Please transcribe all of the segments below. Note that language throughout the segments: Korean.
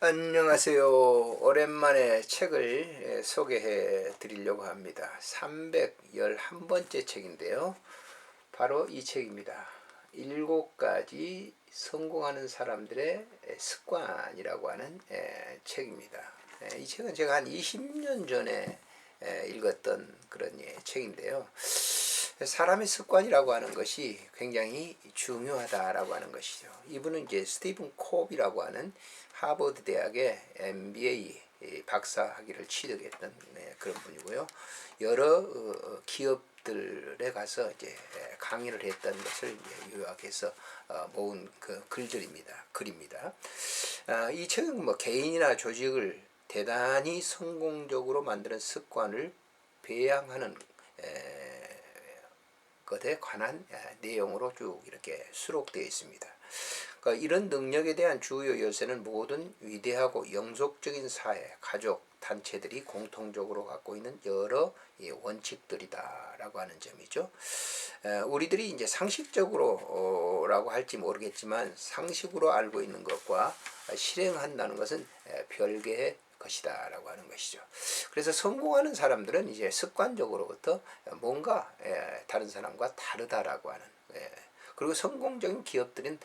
안녕하세요. 오랜만에 책을 소개해 드리려고 합니다. 311번째 책인데요. 바로 이 책입니다. 7가지 성공하는 사람들의 습관이라고 하는 책입니다. 이 책은 제가 한 20년 전에 읽었던 그런 책인데요. 사람의 습관이라고 하는 것이 굉장히 중요하다라고 하는 것이죠. 이분은 이제 스티븐 콥이라고 하는 하버드 대학의 MBA 박사 학위를 취득했던 그런 분이고요. 여러 기업들에 가서 이제 강의를 했던 것을 요약해서 모은 그 글입니다. 이 책은 뭐 개인이나 조직을 대단히 성공적으로 만드는 습관을 배양하는 것에 관한 내용으로 쭉 이렇게 수록되어 있습니다. 그러니까 이런 능력에 대한 주요 열쇠는 모든 위대하고 영속적인 사회, 가족, 단체들이 공통적으로 갖고 있는 여러 원칙들이다라고 하는 점이죠. 우리들이 이제 상식적으로라고 할지 모르겠지만 상식으로 알고 있는 것과 실행한다는 것은 별개의 것이다라고 하는 것이죠. 그래서 성공하는 사람들은 이제 습관적으로부터 뭔가 다른 사람과 다르다라고 하는, 그리고 성공적인 기업들은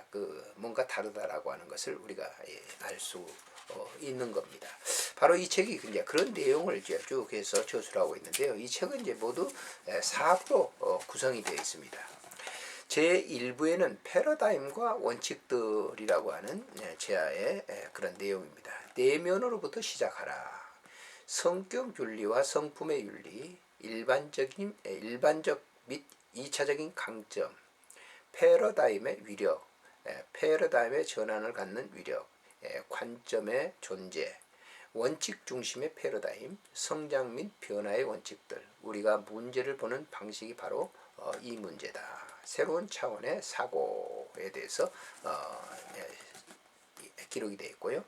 그 뭔가 다르다라고 하는 것을 우리가 알 수 있는 겁니다. 바로 이 책이 이제 그런 내용을 이제 쭉 해서 저술하고 있는데요. 이 책은 이제 모두 4부로 구성이 되어 있습니다. 제1부에는 패러다임과 원칙들이라고 하는 제아의 그런 내용입니다. 내면으로부터 시작하라. 성격 윤리와 성품의 윤리, 일반적 및 2차적인 강점, 패러다임의 위력, 패러다임의 전환을 갖는 위력, 관점의 존재, 원칙 중심의 패러다임, 성장 및 변화의 원칙들, 우리가 문제를 보는 방식이 바로 이 문제다. 새로운 차원의 사고에 대해서 기록이 되어 있고요.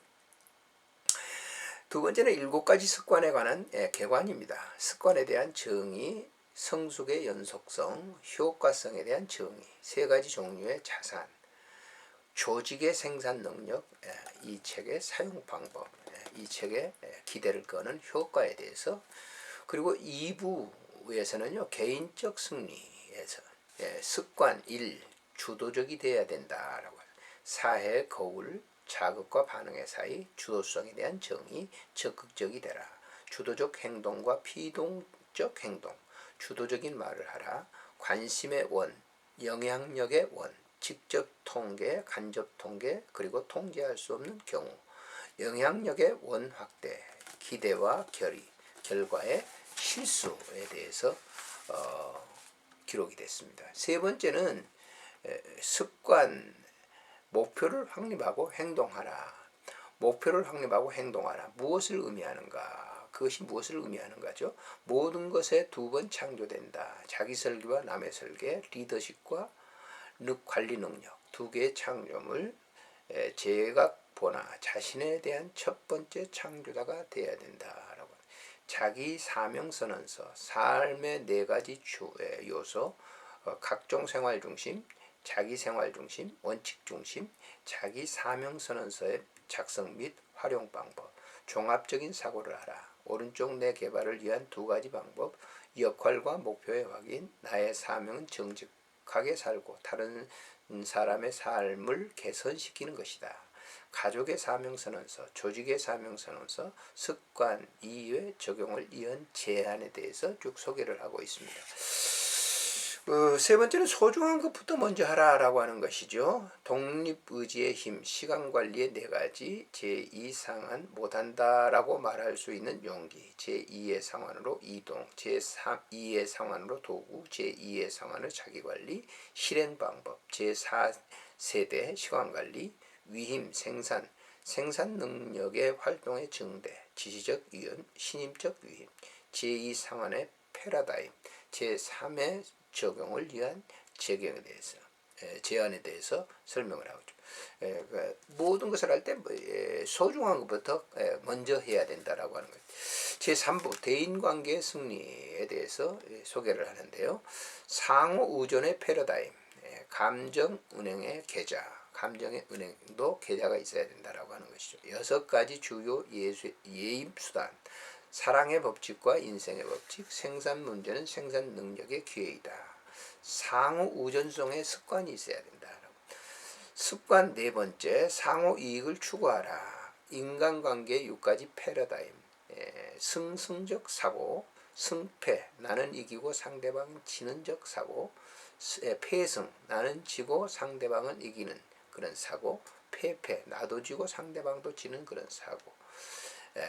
두 번째는 7가지 습관에 관한 개관입니다. 습관에 대한 정의, 성숙의 연속성, 효과성에 대한 정의, 3가지 종류의 자산, 조직의 생산 능력, 이 책의 사용 방법, 이 책의 기대를 거는 효과에 대해서, 그리고 2부에서는요 개인적 승리에서 습관 1, 주도적이 되어야 된다라고 해요. 사회 거울, 자극과 반응의 사이, 주도성에 대한 정의, 적극적이 되라. 주도적 행동과 피동적 행동, 주도적인 말을 하라. 관심의 원, 영향력의 원, 직접 통계, 간접 통계, 그리고 통제할 수 없는 경우, 영향력의 원 확대, 기대와 결과의 실수에 대해서 기록이 됐습니다. 세 번째는 습관, 목표를 확립하고 행동하라. 목표를 확립하고 행동하라. 무엇을 의미하는가? 그것이 무엇을 의미하는가죠? 모든 것에 2번 창조된다. 자기 설계와 남의 설계, 리더십과 관리 능력, 2개의 창조물, 제각 보나 자신에 대한 첫 번째 창조자가 되어야 된다라고. 자기 사명 선언서, 삶의 4가지 요소, 각종 생활 중심, 자기 생활 중심, 원칙 중심, 자기 사명 선언서의 작성 및 활용 방법, 종합적인 사고를 하라. 오른쪽 내 개발을 위한 2가지 방법, 역할과 목표의 확인, 나의 사명은 정직하게 살고 다른 사람의 삶을 개선시키는 것이다. 가족의 사명선언서, 조직의 사명선언서, 습관 2의 적용을 위한 제안에 대해서 쭉 소개를 하고 있습니다. 세 번째는 소중한 것부터 먼저 하라라고 하는 것이죠. 독립의지의 힘, 시간관리의 4가지, 제2상환 못한다라고 말할 수 있는 용기, 제2의 상환으로 이동, 제2의 상환으로 도구, 제2의 상환으로 자기관리, 실행방법, 제4세대 시간관리, 위임, 생산 능력의 활동의 증대, 지시적 위임, 신임적 위임, 제2상환의 패러다임, 제3의 적용을 위한 제안에 대해서 설명을 하고 있죠. 모든 것을 할 때 소중한 것부터 먼저 해야 된다라고 하는 거예요. 제3부 대인관계의 승리에 대해서 소개를 하는데요. 상호 의존의 패러다임, 감정 운행의 계좌, 함정의 은행도 계좌가 있어야 된다라고 하는 것이죠. 6가지 주요 예입 수단. 사랑의 법칙과 인생의 법칙. 생산 문제는 생산 능력의 기회이다. 상호 우전성의 습관이 있어야 된다. 습관 4번째, 상호 이익을 추구하라. 인간관계 6가지 패러다임. 승승적 사고, 승패, 나는 이기고 상대방은 지는적 사고, 패승, 나는 지고 상대방은 이기는 그런 사고, 패패, 나도 지고 상대방도 지는 그런 사고,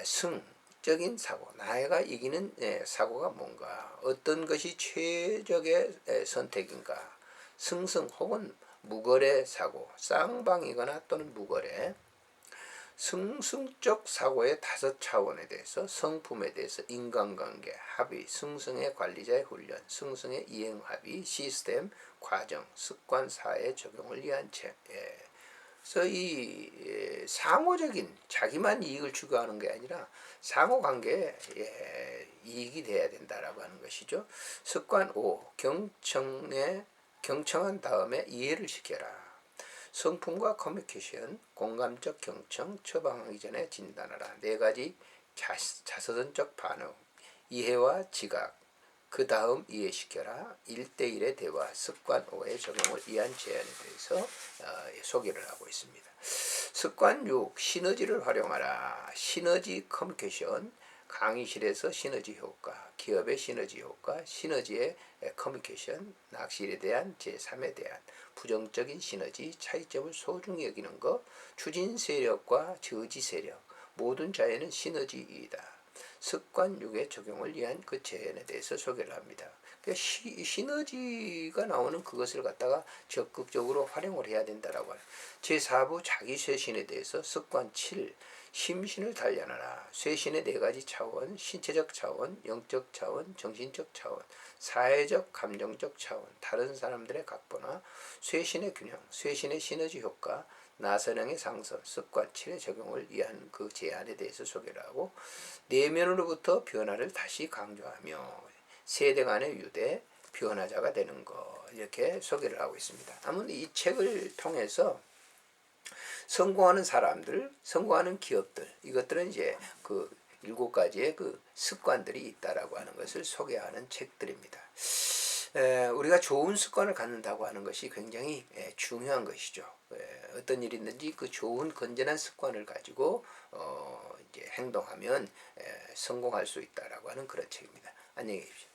승적인 사고, 나가 이기는 사고가 뭔가, 어떤 것이 최적의 선택인가, 승승 혹은 무거래 사고, 쌍방이거나 또는 무거래, 승승적 사고의 5차원에 대해서, 성품에 대해서, 인간관계, 합의, 승승의 관리자의 훈련, 승승의 이행 합의, 시스템, 과정, 습관, 사회 적용을 위한 책. 그래서 이 상호적인 자기만 이익을 추구하는 게 아니라 상호관계에 이익이 돼야 된다라고 하는 것이죠. 습관 5. 경청한 다음에 이해를 시켜라. 성품과 커뮤니케이션, 공감적 경청, 처방하기 전에 진단하라. 4가지 자서전적 반응, 이해와 지각, 그 다음 이해시켜라. 1대1의 대화, 습관 5의 적용을 위한 제안에 대해서 소개를 하고 있습니다. 습관 6, 시너지를 활용하라. 시너지 커뮤니케이션, 강의실에서 시너지 효과, 기업의 시너지 효과, 시너지의 커뮤니케이션, 낚시일에 대한 제3에 대한 부정적인 시너지, 차이점을 소중히 여기는 것, 추진 세력과 저지 세력, 모든 자연은 시너지이다. 습관 6의 적용을 위한 그 제안에 대해서 소개를 합니다. 그러니까 시너지가 나오는 그것을 갖다가 적극적으로 활용을 해야 된다라고 하는 제4부 자기쇄신에 대해서 습관 7, 심신을 단련하라. 쇄신의 4가지 차원, 신체적 차원, 영적 차원, 정신적 차원, 사회적, 감정적 차원, 다른 사람들의 각본화, 쇄신의 균형, 쇄신의 시너지 효과, 나선형의 상선, 습관 7의 적용을 위한 그 제안에 대해서 소개를 하고, 내면으로부터 변화를 다시 강조하며 세대 간의 유대, 변화자가 되는 것, 이렇게 소개를 하고 있습니다. 아무튼 이 책을 통해서 성공하는 사람들, 성공하는 기업들, 이것들은 이제 그 7가지의 그 습관들이 있다라고 하는 것을 소개하는 책들입니다. 우리가 좋은 습관을 갖는다고 하는 것이 굉장히 중요한 것이죠. 어떤 일이 있는지 그 좋은 건전한 습관을 가지고 이제 행동하면 성공할 수 있다라고 하는 그런 책입니다. 안녕히 계십시오.